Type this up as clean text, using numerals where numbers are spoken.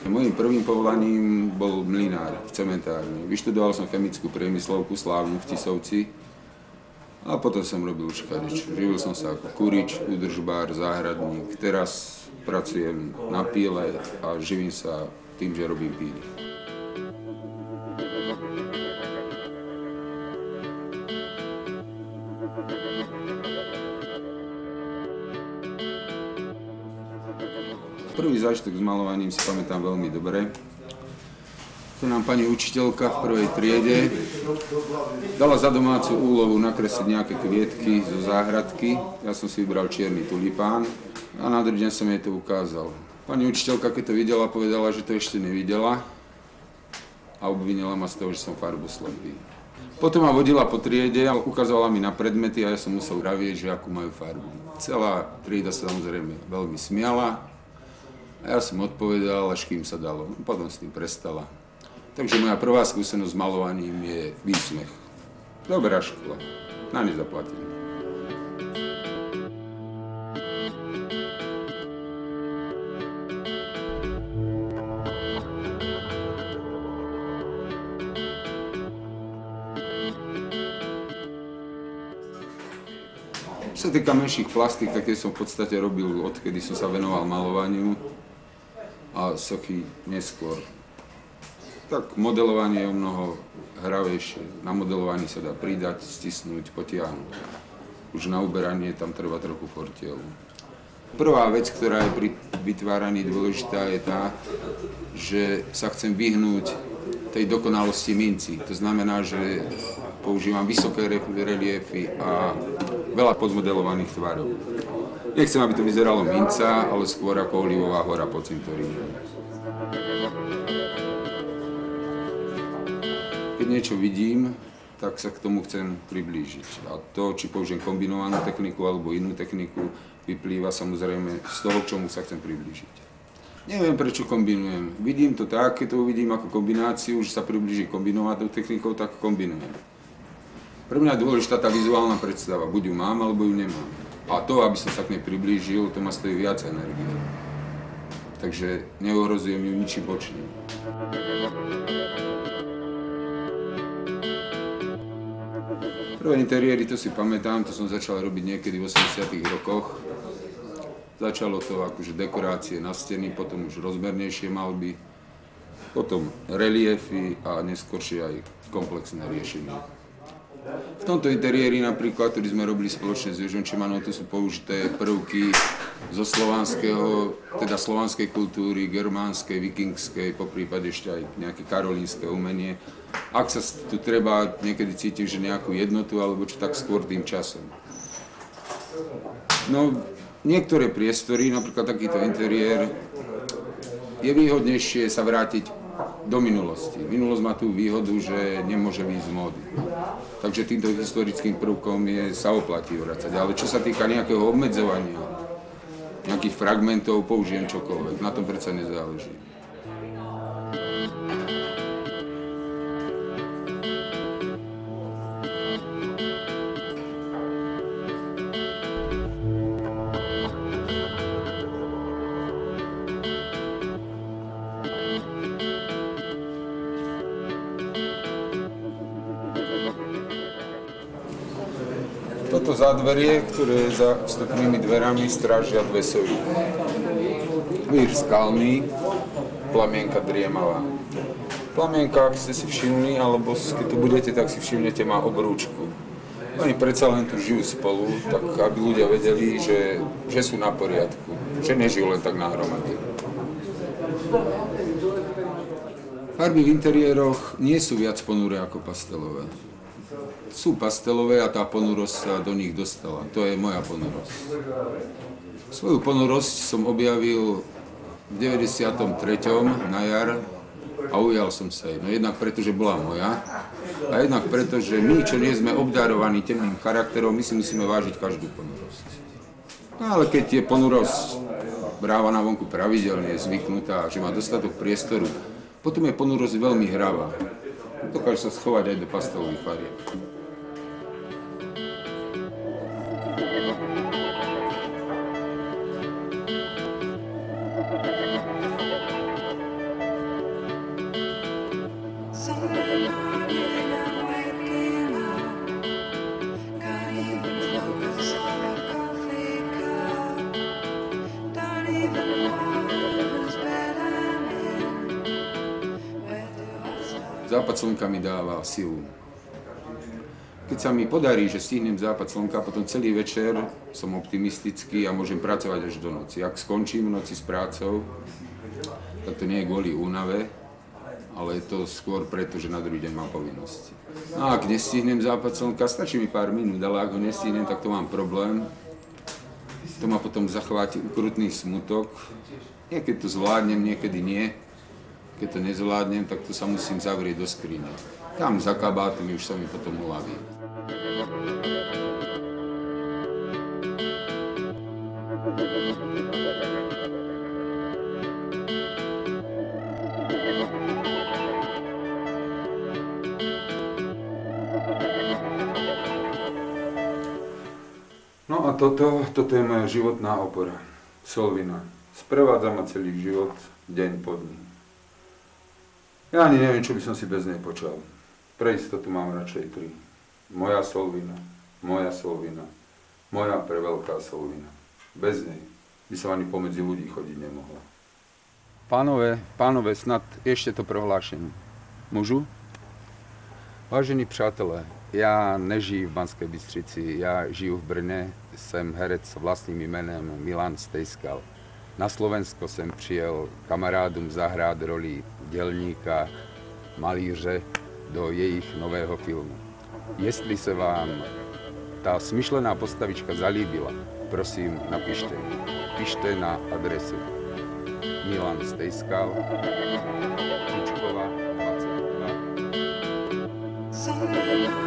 Mojím prvým povolaním bol mlynár v cementárni. Vyštudoval som chemickú priemyslovku slávnu v Tisovci a potom som robil škadeč. Živil som sa ako kurič, údržbár, záhradník. Teraz pracujem na píle a živím sa tým, že robím píly. Prvý zážitok s malovaním si pamätám veľmi dobre. To nám pani učiteľka v prvej triede dala za domácu úlohu nakresliť nejaké kvietky zo záhradky. Ja som si vybral čierny tulipán a na druhý deň som jej to ukázal. Pani učiteľka, keď to videla, povedala, že to ešte nevidela a obvinila ma z toho, že som farboslepý. Potom ma vodila po triede a ukázala mi na predmety a ja som musel vravieť, že akú majú farbu. Celá trieda sa samozrejme veľmi smiala. A ja som odpovedal, až kým sa dalo. Potom s tým prestala. Takže moja prvá skúsenosť s malovaním je výsmech. Dobrá škola. Na nezaplatenie. Čo sa týka menších plastík, tak tie som v podstate robil, odkedy som sa venoval malovaniu. A sochy neskôr. Tak modelovanie je o mnoho hravejšie. Na modelovaní sa dá pridať, stisnúť, potiahnuť. Už na uberanie tam trvá trochu fortielu. Prvá vec, ktorá je pri vytváraní dôležitá, je tá, že sa chcem vyhnúť tej dokonalosti minci. To znamená, že používam vysoké reliefy a veľa podmodelovaných tvarov. Nechcem, aby to vyzeralo minca, ale skôr ako olivová hora po cintoríne. Keď niečo vidím, tak sa k tomu chcem priblížiť. A to, či použijem kombinovanú techniku alebo inú techniku, vyplýva samozrejme z toho, k čomu sa chcem priblížiť. Neviem, prečo kombinujem. Vidím to tak, keď to uvidím ako kombináciu, že sa priblíži kombinovanou technikou, tak kombinujem. Pre mňa je dôležitá tá vizuálna predstava. Buď ju mám, alebo ju nemám. A to, aby som sa k nej priblížil, to ma stojí viac energie. Takže neohrozujem ju ničím bočným. Prvé interiéry, to si pamätám, to som začal robiť niekedy v 80. rokoch. Začalo to akože dekorácie na steny, potom už rozmernejšie malby, potom reliefy a neskôršie aj komplexné riešenie. V tomto interiéri napríklad, ktorý sme robili spoločne s Jožom Čemanom, tu sú použité prvky zo slovanského, teda slovanskej kultúry, germánskej, vikingskej, poprípade ešte aj nejaké karolínske umenie. Ak sa tu treba, niekedy cítim, že nejakú jednotu, alebo čo tak skôr tým časom. No, niektoré priestory, napríklad takýto interiér, je výhodnejšie sa vrátiť do minulosti. Minulosť má tú výhodu, že nemôže výjsť z módy. Takže týmto historickým prvkom sa oplatí vracať. Ale čo sa týka nejakého obmedzovania, nejakých fragmentov, použijem čokoľvek. Na tom predsa nezáleží. Toto zádverie, ktoré je za vstupnými dverami, strážia dve sovy. Vír skalný, plamienka driemavá. Plamienka, ak ste si všimli, alebo keď tu budete, tak si všimnete, má obrúčku. Oni predsa len tu žijú spolu, tak aby ľudia vedeli, že sú na poriadku, že nežijú len tak na hromade. Farby v interiéroch nie sú viac ponuré ako pastelové. Sú pastelové a tá ponurosť sa do nich dostala. To je moja ponurosť. Svoju ponurosť som objavil v 93. na jar a ujal som sa jej. No jednak preto, že bola moja a jednak preto, že my, čo nie sme obdarovaní temným charakterom, my si musíme vážiť každú ponurosť. No ale keď je ponurosť brávaná vonku pravidelne, zvyknutá, že má dostatok priestoru, potom je ponurosť veľmi hravá. Dokáže sa schovať aj do pastelových farieb. západ slnka mi dáva silu. Keď sa mi podarí, že stihnem západ slnka, potom celý večer som optimistický a môžem pracovať až do noci. Ak skončím v noci s prácou, tak to nie je kvôli únave, ale je to skôr preto, že na druhý deň mám povinnosti. No a ak nestihnem západ slnka, stačí mi pár minút, ale ak ho nestihnem, tak to mám problém. To ma potom zachváti ukrutný smutok. Niekedy to zvládnem, niekedy nie. Keď to nezvládnem, tak to sa musím zavrieť do skrine. Tam za kabátom už sa mi potom uľaví. No a toto je moja životná opora. Solvina. Sprevádza ma celý život, deň po dni. Ja ani neviem, čo by som si bez nej počal. Pre istotu mám radšej tri. Moja Solvina, moja Solvina, moja preveľká Solvina. Bez nej by som ani pomedzi ľudí chodiť nemohla. Pánové, snad ešte to prohlášení. Môžu? Vážení přátelé, já nežiju v Banské Bystrici, já žiju v Brně, jsem herec s vlastním jménem Milan Stejskal. Na Slovensko jsem přijel kamarádům zahrát roli dělníka, malíře do jejich nového filmu. Jestli se vám ta smyšlená postavička zalíbila, prosím, napište. Pište na adresu Milan Stejskal, Tučkova 22.